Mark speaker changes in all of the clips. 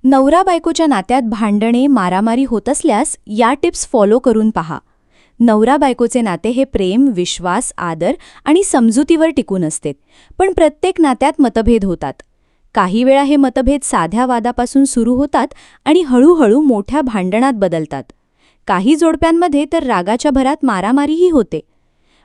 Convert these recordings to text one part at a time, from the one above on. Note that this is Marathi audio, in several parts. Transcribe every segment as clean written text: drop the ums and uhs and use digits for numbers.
Speaker 1: नवरा बायकोच्या नात्यात भांडणे मारामारी होत असल्यास या टिप्स फॉलो करून पहा. नवरा बायकोचे नाते हे प्रेम, विश्वास, आदर आणि समजुतीवर टिकून असते. पण प्रत्येक नात्यात मतभेद होतात. काही वेळा हे मतभेद साध्या वादापासून सुरू होतात आणि हळूहळू मोठ्या भांडणात बदलतात. काही जोडप्यांमध्ये तर रागाच्या भरात मारामारीही होते.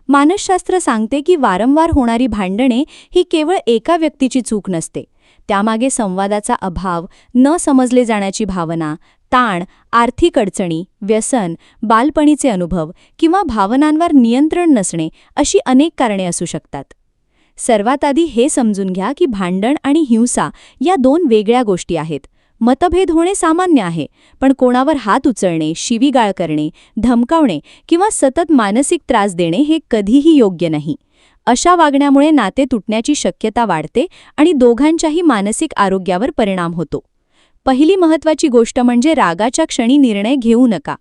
Speaker 1: मानसशास्त्र सांगते की वारंवार होणारी भांडणे ही केवळ एका व्यक्तीची चूक नसते. त्यामागे संवादाचा अभाव, न समजले जाण्याची भावना, ताण, आर्थिक अडचणी, व्यसन, बालपणीचे अनुभव किंवा भावनांवर नियंत्रण नसणे अशी अनेक कारणे असू शकतात. सर्वात आधी हे समजून घ्या की भांडण आणि हिंसा या दोन वेगळ्या गोष्टी आहेत. मतभेद होणे सामान्य आहे, पण कोणावर हात उचलणे, शिवीगाळ करणे, धमकावणे किंवा सतत मानसिक त्रास देणे हे कधीही योग्य नाही. अशा वागण्यामुळे नाते तुटण्याची शक्यता वाढते आणि दोघांच्याही मानसिक आरोग्यावर परिणाम होतो. पहिली महत्त्वाची गोष्ट म्हणजे रागाच्या क्षणी निर्णय घेऊ नका.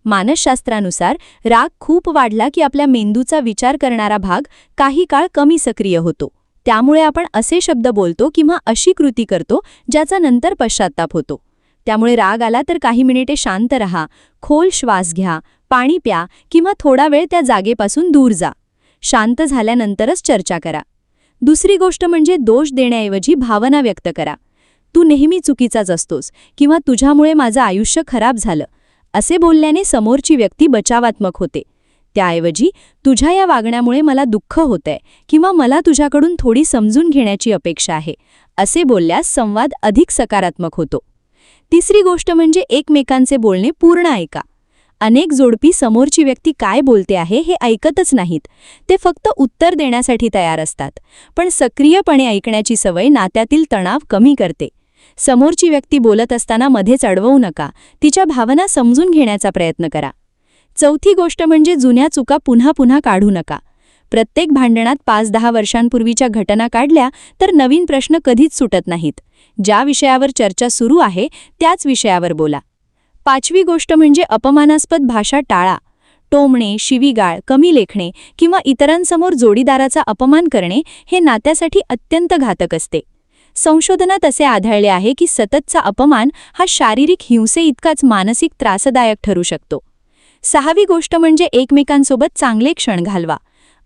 Speaker 1: मानसशास्त्रानुसार राग खूप वाढला की आपल्या मेंदूचा विचार करणारा भाग काही काळ कमी सक्रिय होतो. त्यामुळे आपण असे शब्द बोलतो किंवा अशी कृती करतो ज्याचा नंतर पश्चात्ताप होतो. त्यामुळे राग आला तर काही मिनिटे शांत रहा, खोल श्वास घ्या, पाणी प्या किंवा थोडा वेळ त्या जागेपासून दूर जा. शांत झाल्यानंतरच चर्चा करा. दुसरी गोष्ट म्हणजे दोष देण्याऐवजी भावना व्यक्त करा. तू नेहमी चुकीचाच असतोस किंवा तुझ्यामुळे माझं आयुष्य खराब झालं असे बोलल्याने समोरची व्यक्ती बचावात्मक होते. त्याऐवजी तुझ्या या वागण्यामुळे मला दुःख होतंय किंवा मला तुझ्याकडून थोडी समजून घेण्याची अपेक्षा आहे असे बोलल्यास संवाद अधिक सकारात्मक होतो. तिसरी गोष्ट म्हणजे एकमेकांचे बोलणे पूर्ण ऐका. अनेक जोडपी समोरची व्यक्ती काय बोलते आहे हे ऐकतच नाहीत. ते फक्त उत्तर देण्यासाठी तयार असतात. पण सक्रियपणे ऐकण्याची सवय नात्यातील तणाव कमी करते. समोरची व्यक्ती बोलत असताना मध्येच अडवू नका. तिच्या भावना समजून घेण्याचा प्रयत्न करा. चौथी गोष्ट म्हणजे जुन्या चुका पुन्हा पुन्हा काढू नका. प्रत्येक भांडणात 5-10 वर्षांपूर्वीच्या घटना काढल्या तर नवीन प्रश्न कधीच सुटत नाहीत. ज्या विषयावर चर्चा सुरू आहे त्याच विषयावर बोला. पाचवी गोष्ट म्हणजे अपमानास्पद भाषा टाळा. टोमणे, शिवीगाळ, कमी लेखणे किंवा इतरांसमोर जोडीदाराचा अपमान करणे हे नात्यासाठी अत्यंत घातक असते. संशोधनात असे आढळले आहे की सततचा अपमान हा शारीरिक हिंसेइतकाच मानसिक त्रासदायक ठरू शकतो. सहावी गोष्ट म्हणजे एकमेकांसोबत चांगले क्षण घालवा.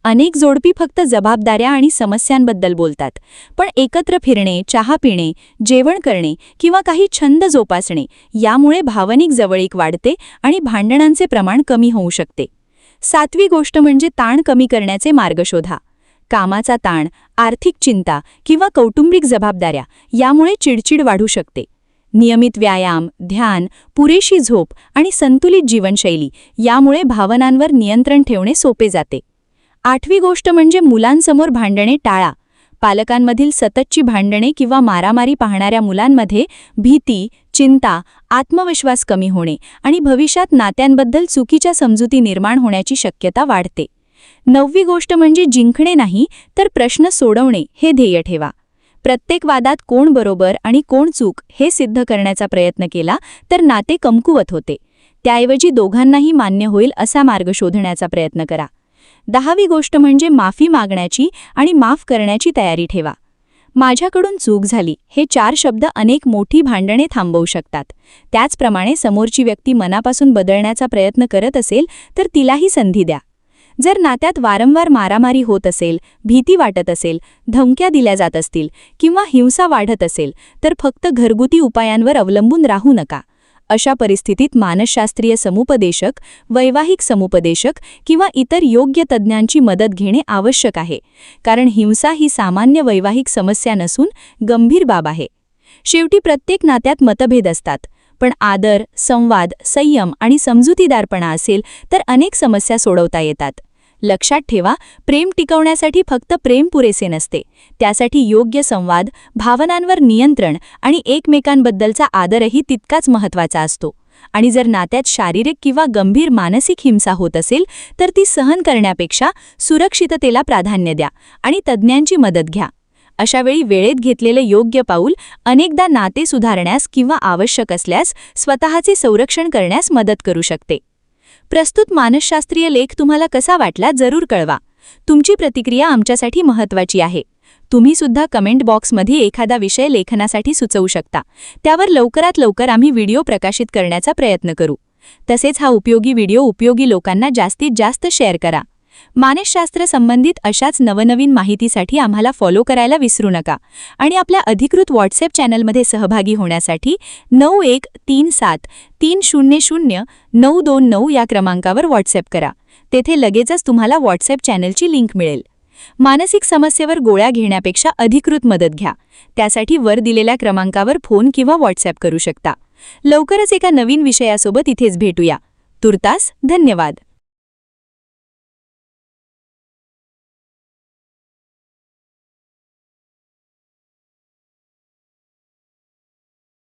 Speaker 1: अनेक जोडपी फक्त जबाबदाऱ्या आणि समस्यांबद्दल बोलतात, पण एकत्र फिरणे, चहा पिणे, जेवण करणे किंवा काही छंद जोपासणे यामुळे भावनिक जवळीक वाढते आणि भांडणांचे प्रमाण कमी होऊ शकते. सातवी गोष्ट म्हणजे ताण कमी करण्याचे मार्ग शोधा. कामाचा ताण, आर्थिक चिंता किंवा कौटुंबिक जबाबदाऱ्या यामुळे चिडचिड वाढू शकते. नियमित व्यायाम, ध्यान, पुरेशी झोप आणि संतुलित जीवनशैली यामुळे भावनांवर नियंत्रण ठेवणे सोपे जाते. आठवी गोष्ट म्हणजे मुलांसमोर भांडणे टाळा. पालकांमधील सततची भांडणे किंवा मारामारी पाहणाऱ्या मुलांमध्ये भीती, चिंता, आत्मविश्वास कमी होणे आणि भविष्यात नात्यांबद्दल चुकीच्या समजुती निर्माण होण्याची शक्यता वाढते. नववी गोष्ट म्हणजे जिंकणे नाही तर प्रश्न सोडवणे हे ध्येय ठेवा. प्रत्येक वादात कोण बरोबर आणि कोण चूक हे सिद्ध करण्याचा प्रयत्न केला तर नाते कमकुवत होते. त्याऐवजी दोघांनाही मान्य होईल असा मार्ग शोधण्याचा प्रयत्न करा. 10वी गोष्ट म्हणजे माफी मागण्याची आणि माफ करण्याची तयारी ठेवा. माझ्याकडून चूक झाली हे 4 शब्द अनेक मोठी भांडणे थांबवू शकतात. त्याचप्रमाणे समोरची व्यक्ती मनापासून बदलण्याचा प्रयत्न करत असेल तर तिलाही संधी द्या. जर नात्यात वारंवार मारामारी होत असेल, भीती वाटत असेल, धमक्या दिल्या जात असतील किंवा हिंसा वाढत असेल तर फक्त घरगुती उपायांवर अवलंबून राहू नका. अशा परिस्थितीत मानसशास्त्रीय समुपदेशक, वैवाहिक समुपदेशक किंवा इतर योग्य तज्ज्ञांची मदत घेणे आवश्यक आहे, कारण हिंसा ही सामान्य वैवाहिक समस्या नसून गंभीर बाब आहे. शेवटी प्रत्येक नात्यात मतभेद असतात, पण आदर, संवाद, संयम आणि समजुतीदारपणा असेल तर अनेक समस्या सोडवता येतात. लक्षात ठेवा, प्रेम टिकवण्यासाठी फक्त प्रेम पुरेसे नसते. त्यासाठी योग्य संवाद, भावनांवर नियंत्रण आणि एकमेकांबद्दलचा आदरही तितकाच महत्त्वाचा असतो. आणि जर नात्यात शारीरिक किंवा गंभीर मानसिक हिंसा होत असेल तर ती सहन करण्यापेक्षा सुरक्षिततेला प्राधान्य द्या आणि तज्ज्ञांची मदत घ्या. अशावेळी वेळेत घेतलेले योग्य पाऊल अनेकदा नाते सुधारण्यास किंवा आवश्यक असल्यास स्वतःचे संरक्षण करण्यास मदत करू शकते. प्रस्तुत मानसशास्त्रीय लेख तुम्हाला कसा वाटला जरूर कळवा. तुमची प्रतिक्रिया आमच्यासाठी महत्त्वाची आहे. तुम्ही सुद्धा कमेंट बॉक्समध्ये एखादा विषय लेखनासाठी सुचवू शकता. त्यावर लवकरात लवकर आम्ही व्हिडिओ प्रकाशित करण्याचा प्रयत्न करू. तसेच हा उपयोगी व्हिडिओ उपयोगी लोकांना जास्तीत जास्त शेअर करा. मानसशास्त्र संबंधित अशाच नवनवीन माहितीसाठी आम्हाला फॉलो करायला विसरू नका आणि आपल्या अधिकृत व्हॉट्सॲप चॅनलमध्ये सहभागी होण्यासाठी 9137300929 या क्रमांकावर व्हॉट्सॲप करा. तेथे लगेचच तुम्हाला व्हॉट्सॲप चॅनलची लिंक मिळेल. मानसिक समस्येवर गोळ्या घेण्यापेक्षा अधिकृत मदत घ्या. त्यासाठी वर दिलेल्या क्रमांकावर फोन किंवा व्हॉट्सॲप करू शकता. लवकरच एका नवीन विषयासोबत इथेच भेटूया. तुर्तास धन्यवाद.